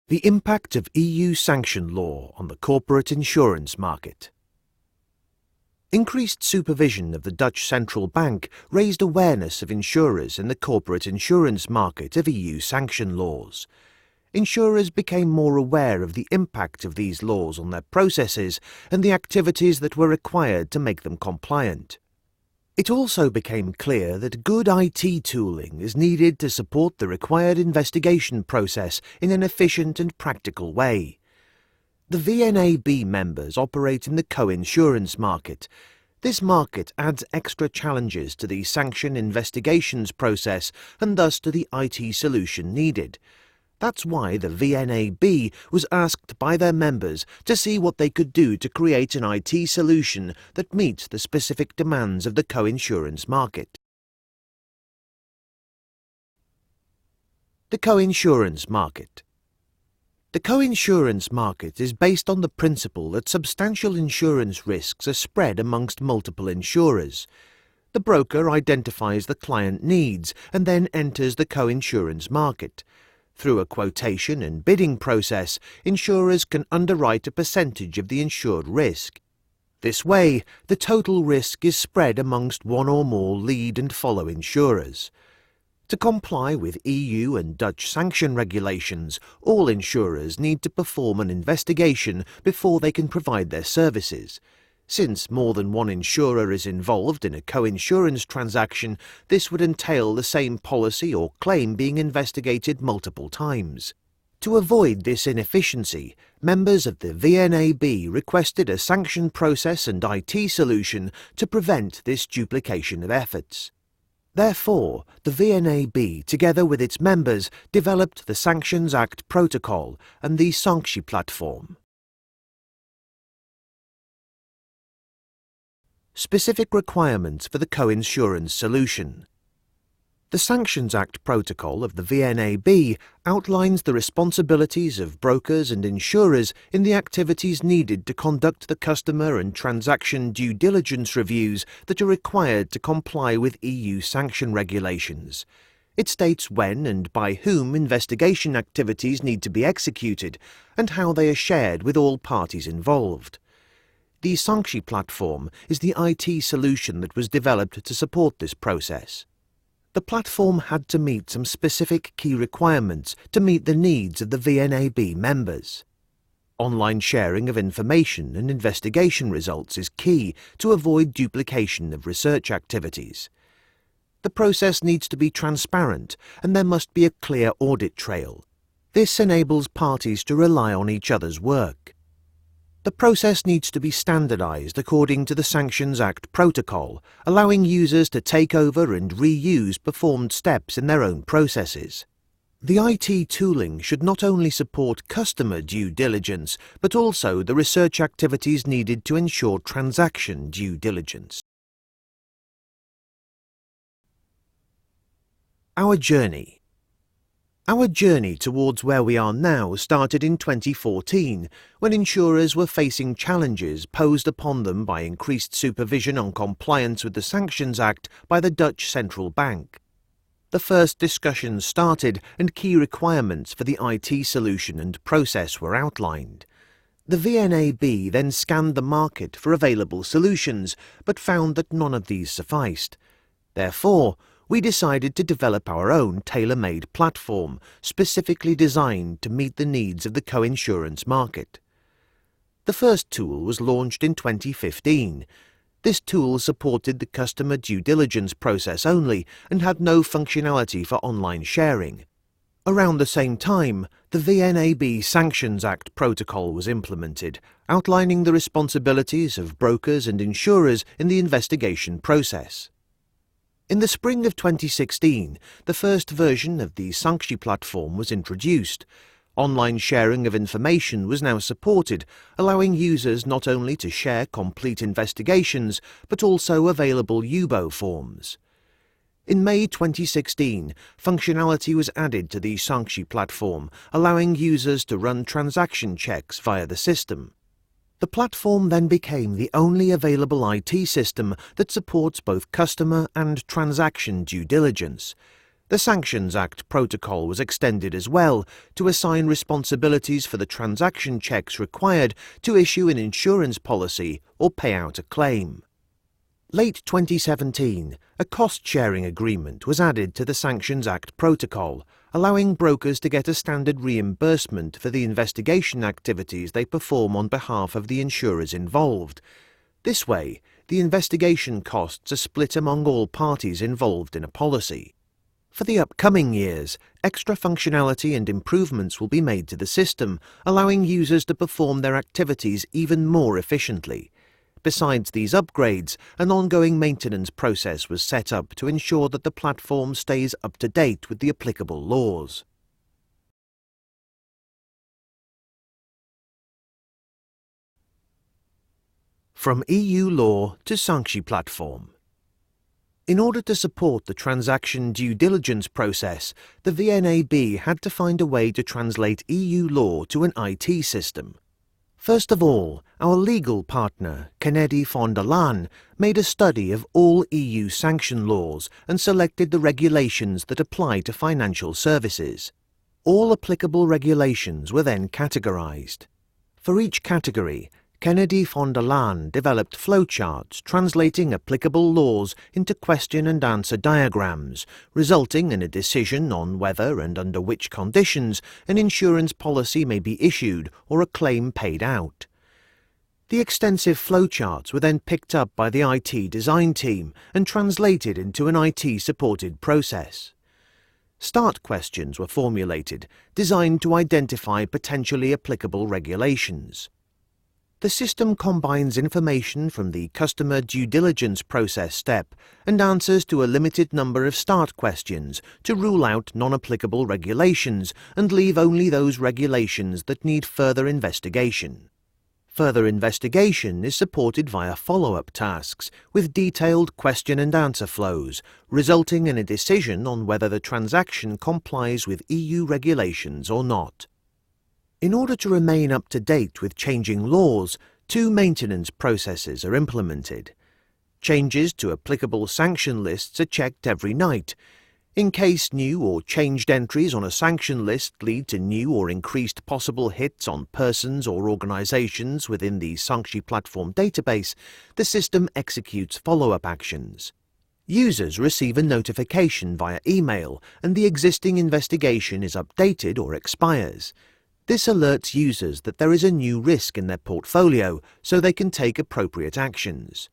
The impact of EU Sanction Law on the corporate insurance market. Increased supervision of the Dutch Central Bank raised awareness of insurers in the corporate insurance market of EU sanction laws. Insurers became more aware of the impact of these laws on their processes and the activities that were required to make them compliant. It also became clear that good IT tooling is needed to support the required investigation process in an efficient and practical way. The VNAB members operate in the co-insurance market. This market adds extra challenges to the sanction investigations process and thus to the IT solution needed. That's why the VNAB was asked by their members to see what they could do to create an IT solution that meets the specific demands of the co-insurance market. The co-insurance market. The co-insurance market is based on the principle that substantial insurance risks are spread amongst multiple insurers. The broker identifies the client needs and then enters the co-insurance market. Through a quotation and bidding process, insurers can underwrite a percentage of the insured risk. This way, the total risk is spread amongst one or more lead and follow insurers. To comply with EU and Dutch sanction regulations, all insurers need to perform an investigation before they can provide their services. Since more than one insurer is involved in a co-insurance transaction, this would entail the same policy or claim being investigated multiple times. To avoid this inefficiency, members of the VNAB requested a sanction process and IT solution to prevent this duplication of efforts. Therefore, the VNAB, together with its members, developed the Sanctions Act protocol and the Sanctiepl. Specific requirements for the co-insurance solution. The Sanctions Act protocol of the VNAB outlines the responsibilities of brokers and insurers in the activities needed to conduct the customer and transaction due diligence reviews that are required to comply with EU sanction regulations. It states when and by whom investigation activities need to be executed and how they are shared with all parties involved. The Sanctiepl is the IT solution that was developed to support this process. The platform had to meet some specific key requirements to meet the needs of the VNAB members. Online sharing of information and investigation results is key to avoid duplication of research activities. The process needs to be transparent and there must be a clear audit trail. This enables parties to rely on each other's work. The process needs to be standardized according to the Sanctions Act protocol, allowing users to take over and reuse performed steps in their own processes. The IT tooling should not only support customer due diligence, but also the research activities needed to ensure transaction due diligence. Our journey. Our journey towards where we are now started in 2014, when insurers were facing challenges posed upon them by increased supervision on compliance with the Sanctions Act by the Dutch Central Bank. The first discussions started and key requirements for the IT solution and process were outlined. The VNAB then scanned the market for available solutions, but found that none of these sufficed. Therefore, we decided to develop our own tailor-made platform, specifically designed to meet the needs of the co-insurance market. The first tool was launched in 2015. This tool supported the customer due diligence process only and had no functionality for online sharing. Around the same time, the VNAB Sanctions Act protocol was implemented, outlining the responsibilities of brokers and insurers in the investigation process. In the spring of 2016, the first version of the Sanctiepl was introduced. Online sharing of information was now supported, allowing users not only to share complete investigations, but also available UBO forms. In May 2016, functionality was added to the Sanctiepl, allowing users to run transaction checks via the system. The platform then became the only available IT system that supports both customer and transaction due diligence. The Sanctions Act protocol was extended as well to assign responsibilities for the transaction checks required to issue an insurance policy or pay out a claim. Late 2017, a cost-sharing agreement was added to the Sanctions Act protocol, allowing brokers to get a standard reimbursement for the investigation activities they perform on behalf of the insurers involved. This way, the investigation costs are split among all parties involved in a policy. For the upcoming years, extra functionality and improvements will be made to the system, allowing users to perform their activities even more efficiently. Besides these upgrades, an ongoing maintenance process was set up to ensure that the platform stays up to date with the applicable laws. From EU law to Sanctiepl. In order to support the transaction due diligence process, the VNAB had to find a way to translate EU law to an IT system. First of all, our legal partner, Kennedy von der Laan, made a study of all EU sanction laws and selected the regulations that apply to financial services. All applicable regulations were then categorized. For each category, Kennedy von der Laan developed flowcharts translating applicable laws into question-and-answer diagrams, resulting in a decision on whether and under which conditions an insurance policy may be issued or a claim paid out. The extensive flowcharts were then picked up by the IT design team and translated into an IT-supported process. Start questions were formulated, designed to identify potentially applicable regulations. The system combines information from the customer due diligence process step and answers to a limited number of start questions to rule out non-applicable regulations and leave only those regulations that need further investigation. Further investigation is supported via follow-up tasks with detailed question and answer flows, resulting in a decision on whether the transaction complies with EU regulations or not. In order to remain up to date with changing laws, two maintenance processes are implemented. Changes to applicable sanction lists are checked every night. In case new or changed entries on a sanction list lead to new or increased possible hits on persons or organizations within the Sanctiepl database, the system executes follow-up actions. Users receive a notification via email and the existing investigation is updated or expires. This alerts users that there is a new risk in their portfolio so they can take appropriate actions.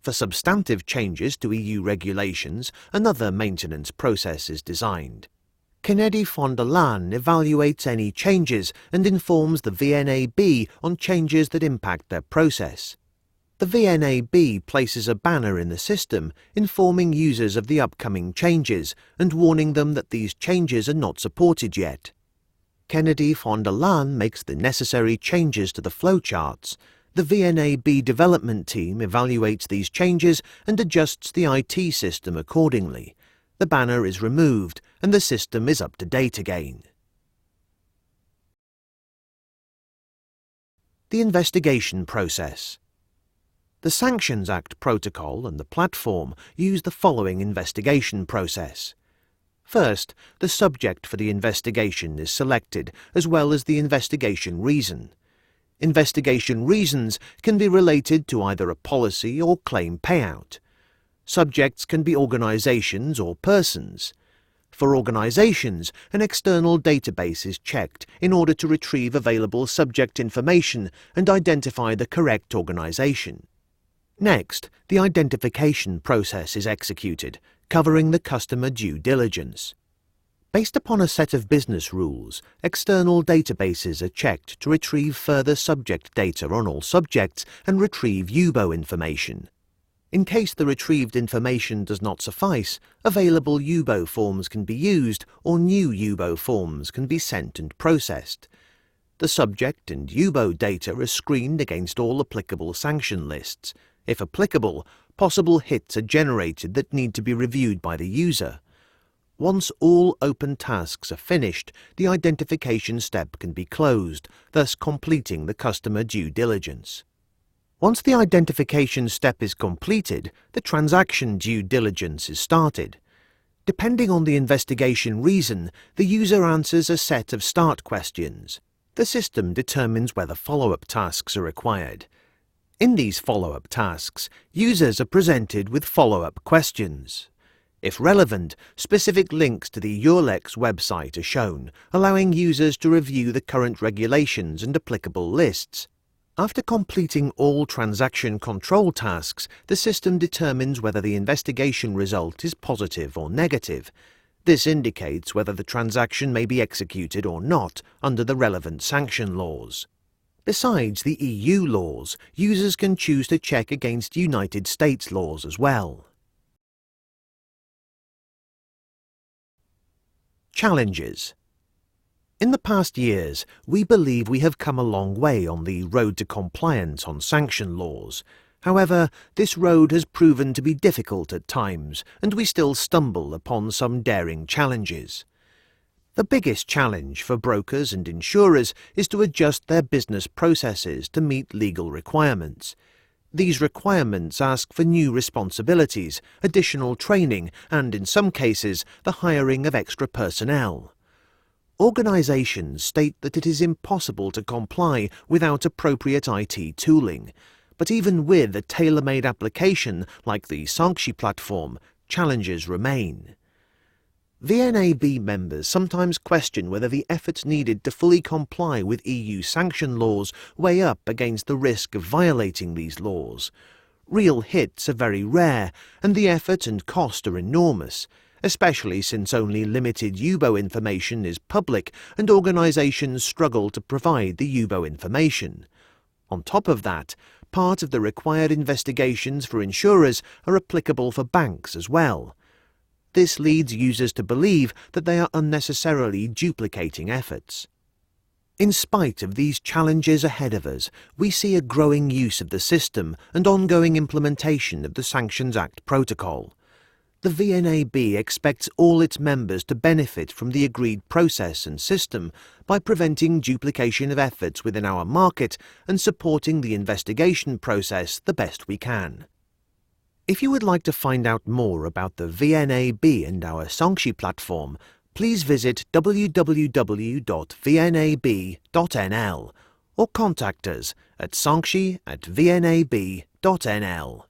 For substantive changes to EU regulations, another maintenance process is designed. Kennedy von der Laan evaluates any changes and informs the VNAB on changes that impact their process. The VNAB places a banner in the system informing users of the upcoming changes and warning them that these changes are not supported yet. Kennedy von der Laan makes the necessary changes to the flowcharts. The VNAB development team evaluates these changes and adjusts the IT system accordingly. The banner is removed and the system is up to date again. The investigation process. The Sanctions Act protocol and the platform use the following investigation process. First, the subject for the investigation is selected, as well as the investigation reason. Investigation reasons can be related to either a policy or claim payout. Subjects can be organizations or persons. For organizations, an external database is checked in order to retrieve available subject information and identify the correct organization. Next, the identification process is executed, covering the customer due diligence. Based upon a set of business rules, external databases are checked to retrieve further subject data on all subjects and retrieve UBO information. In case the retrieved information does not suffice, available UBO forms can be used or new UBO forms can be sent and processed. The subject and UBO data are screened against all applicable sanction lists. If applicable, possible hits are generated that need to be reviewed by the user. Once all open tasks are finished, the identification step can be closed, thus completing the customer due diligence. Once the identification step is completed, the transaction due diligence is started. Depending on the investigation reason, the user answers a set of start questions. The system determines whether follow-up tasks are required. In these follow-up tasks, users are presented with follow-up questions. If relevant, specific links to the EURlex website are shown, allowing users to review the current regulations and applicable lists. After completing all transaction control tasks, the system determines whether the investigation result is positive or negative. This indicates whether the transaction may be executed or not under the relevant sanction laws. Besides the EU laws, users can choose to check against United States laws as well. Challenges. In the past years, we believe we have come a long way on the road to compliance on sanction laws. However, this road has proven to be difficult at times, and we still stumble upon some daring challenges. The biggest challenge for brokers and insurers is to adjust their business processes to meet legal requirements. These requirements ask for new responsibilities, additional training, and in some cases, the hiring of extra personnel. Organizations state that it is impossible to comply without appropriate IT tooling, but even with a tailor-made application like the Sanctiepl, challenges remain. VNAB members sometimes question whether the efforts needed to fully comply with EU sanction laws weigh up against the risk of violating these laws. Real hits are very rare, and the effort and cost are enormous, especially since only limited UBO information is public and organizations struggle to provide the UBO information. On top of that, part of the required investigations for insurers are applicable for banks as well. This leads users to believe that they are unnecessarily duplicating efforts. In spite of these challenges ahead of us, we see a growing use of the system and ongoing implementation of the Sanctions Act protocol. The VNAB expects all its members to benefit from the agreed process and system by preventing duplication of efforts within our market and supporting the investigation process the best we can. If you would like to find out more about the VNAB and our Sanctiepl, please visit www.vnab.nl or contact us at sancti@vnab.nl.